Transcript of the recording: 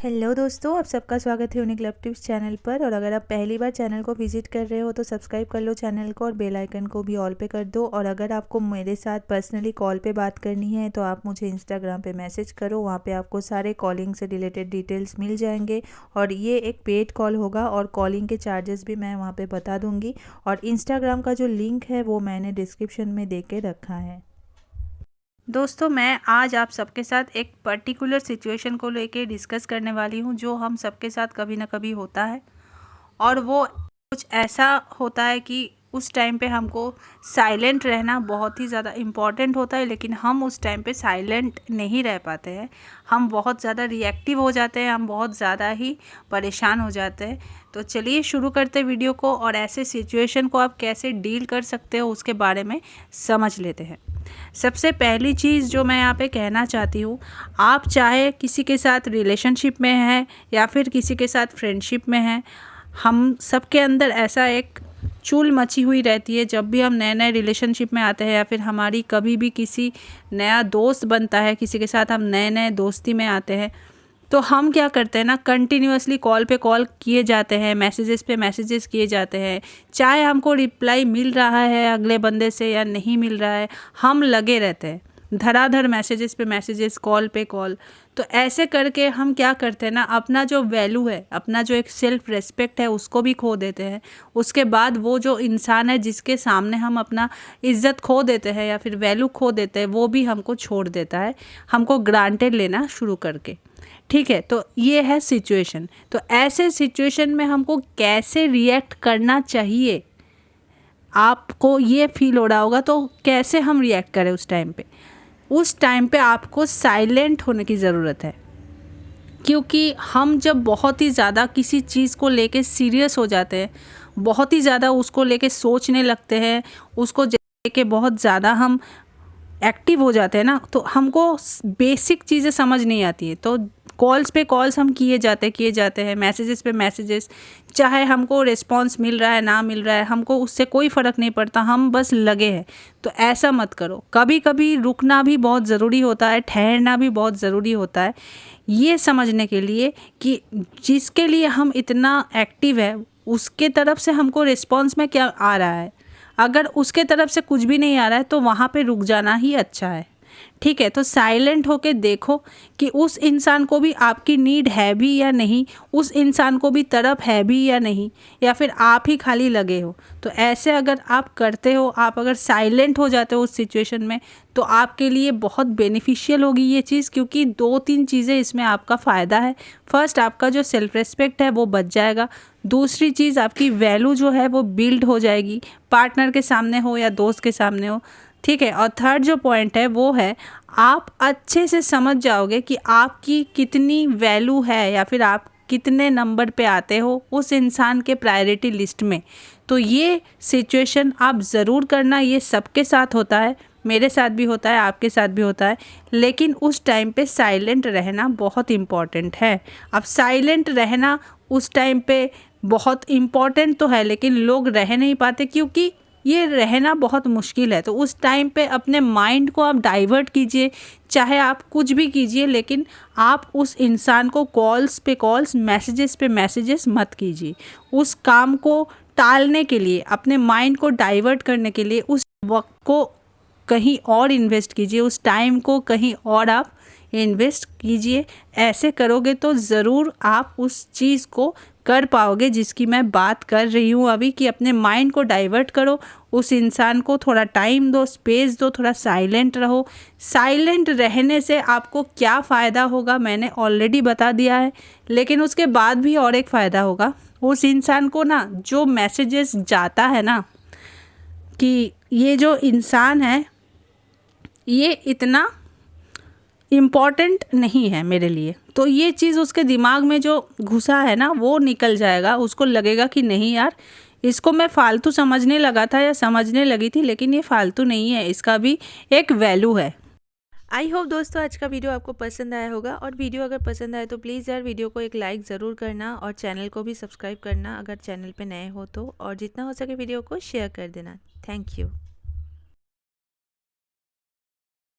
Hello दोस्तों, आप सबका स्वागत है यूनिक लव टिप्स चैनल पर। और अगर आप पहली बार चैनल को विजिट कर रहे हो तो सब्सक्राइब कर लो चैनल को और बेल आइकन को भी ऑल पे कर दो। और अगर आपको मेरे साथ पर्सनली कॉल पे बात करनी है तो आप मुझे इंस्टाग्राम पे मैसेज करो, वहाँ पे आपको सारे कॉलिंग से रिलेटेड डिटेल्स मिल जाएंगे। और ये एक पेड कॉल होगा और कॉलिंग के चार्जेस भी मैं वहाँ पर बता दूँगी। और इंस्टाग्राम का जो लिंक है वो मैंने डिस्क्रिप्शन में दे के रखा है। दोस्तों, मैं आज आप सबके साथ एक पर्टिकुलर सिचुएशन को लेके डिस्कस करने वाली हूँ जो हम सबके साथ कभी ना कभी होता है। और वो कुछ ऐसा होता है कि उस टाइम पे हमको साइलेंट रहना बहुत ही ज़्यादा इम्पॉर्टेंट होता है, लेकिन हम उस टाइम पे साइलेंट नहीं रह पाते हैं। हम बहुत ज़्यादा रिएक्टिव हो जाते हैं, हम बहुत ज़्यादा ही परेशान हो जाते हैं। तो चलिए शुरू करते हैं वीडियो को, और ऐसे सिचुएशन को आप कैसे डील कर सकते हो उसके बारे में समझ लेते हैं। सबसे पहली चीज़ जो मैं यहाँ पे कहना चाहती हूँ, आप चाहे किसी के साथ रिलेशनशिप में हैं या फिर किसी के साथ फ्रेंडशिप में हैं, हम सबके अंदर ऐसा एक चूल मची हुई रहती है। जब भी हम नए नए रिलेशनशिप में आते हैं या फिर हमारी कभी भी किसी नया दोस्त बनता है, किसी के साथ हम नए नए दोस्ती में आते हैं, तो हम क्या करते हैं ना, कंटिन्यूअसली कॉल पे कॉल किए जाते हैं, मैसेजेस पे मैसेजेस किए जाते हैं। चाहे हमको रिप्लाई मिल रहा है अगले बंदे से या नहीं मिल रहा है, हम लगे रहते हैं धड़ाधड़ मैसेजेस पे मैसेजेस, कॉल पे कॉल। तो ऐसे करके हम क्या करते हैं ना, अपना जो वैल्यू है, अपना जो एक सेल्फ रेस्पेक्ट है, उसको भी खो देते हैं। उसके बाद वो जो इंसान है जिसके सामने हम अपना इज्जत खो देते हैं या फिर वैल्यू खो देते हैं, वो भी हमको छोड़ देता है, हमको ग्रांटेड लेना शुरू करके। ठीक है, तो ये है सिचुएशन। तो ऐसे सिचुएशन में हमको कैसे रिएक्ट करना चाहिए, आपको ये फील हो रहा होगा। तो कैसे हम रिएक्ट करें उस टाइम पे? उस टाइम पे आपको साइलेंट होने की ज़रूरत है, क्योंकि हम जब बहुत ही ज़्यादा किसी चीज़ को लेके सीरियस हो जाते हैं, बहुत ही ज़्यादा उसको लेके सोचने लगते हैं, उसको लेके बहुत ज़्यादा हम एक्टिव हो जाते हैं ना, तो हमको बेसिक चीज़ें समझ नहीं आती है। तो कॉल्स पे कॉल्स हम किए जाते हैं, मैसेजेस पे मैसेजेस, चाहे हमको रिस्पांस मिल रहा है ना मिल रहा है, हमको उससे कोई फ़र्क नहीं पड़ता, हम बस लगे हैं। तो ऐसा मत करो। कभी कभी रुकना भी बहुत ज़रूरी होता है, ठहरना भी बहुत ज़रूरी होता है, ये समझने के लिए कि जिसके लिए हम इतना एक्टिव है उसके तरफ से हमको रिस्पॉन्स में क्या आ रहा है। अगर उसके तरफ से कुछ भी नहीं आ रहा है तो वहाँ पे रुक जाना ही अच्छा है। ठीक है, तो साइलेंट होके देखो कि उस इंसान को भी आपकी नीड है भी या नहीं, उस इंसान को भी तड़प है भी या नहीं, या फिर आप ही खाली लगे हो। तो ऐसे अगर आप करते हो, आप अगर साइलेंट हो जाते हो उस सिचुएशन में, तो आपके लिए बहुत बेनिफिशियल होगी ये चीज़, क्योंकि 2-3 चीज़ें इसमें आपका फ़ायदा है। फर्स्ट, आपका जो सेल्फ रेस्पेक्ट है वो बच जाएगा। दूसरी चीज़, आपकी वैल्यू जो है वो बिल्ड हो जाएगी, पार्टनर के सामने हो या दोस्त के सामने हो। ठीक है, और थर्ड जो पॉइंट है वो है, आप अच्छे से समझ जाओगे कि आपकी कितनी वैल्यू है या फिर आप कितने नंबर पे आते हो उस इंसान के प्रायोरिटी लिस्ट में। तो ये सिचुएशन आप ज़रूर करना। ये सबके साथ होता है, मेरे साथ भी होता है, आपके साथ भी होता है, लेकिन उस टाइम पे साइलेंट रहना बहुत इम्पॉर्टेंट है। अब साइलेंट रहना उस टाइम पे बहुत इम्पॉर्टेंट तो है, लेकिन लोग रह नहीं पाते क्योंकि ये रहना बहुत मुश्किल है। तो उस टाइम पे अपने माइंड को आप डाइवर्ट कीजिए, चाहे आप कुछ भी कीजिए, लेकिन आप उस इंसान को कॉल्स पे कॉल्स, मैसेजेस पे मैसेजेस मत कीजिए। उस काम को टालने के लिए, अपने माइंड को डाइवर्ट करने के लिए उस वक्त को कहीं और इन्वेस्ट कीजिए, उस टाइम को कहीं और आप इन्वेस्ट कीजिए। ऐसे करोगे तो ज़रूर आप उस चीज़ को कर पाओगे जिसकी मैं बात कर रही हूँ अभी, कि अपने माइंड को डाइवर्ट करो, उस इंसान को थोड़ा टाइम दो, स्पेस दो, थोड़ा साइलेंट रहो। साइलेंट रहने से आपको क्या फ़ायदा होगा मैंने ऑलरेडी बता दिया है, लेकिन उसके बाद भी और एक फ़ायदा होगा। उस इंसान को ना जो मैसेजेस जाता है ना कि ये जो इंसान है ये इतना इम्पॉर्टेंट नहीं है मेरे लिए, तो ये चीज़ उसके दिमाग में जो घुसा है ना वो निकल जाएगा। उसको लगेगा कि नहीं यार, इसको मैं फ़ालतू समझने लगा था या समझने लगी थी, लेकिन ये फ़ालतू नहीं है, इसका भी एक वैल्यू है। आई होप दोस्तों आज का वीडियो आपको पसंद आया होगा। और वीडियो अगर पसंद आए तो प्लीज़ यार वीडियो को एक लाइक ज़रूर करना और चैनल को भी सब्सक्राइब करना अगर चैनल पे नए हो तो, और जितना हो सके वीडियो को शेयर कर देना। Thank you.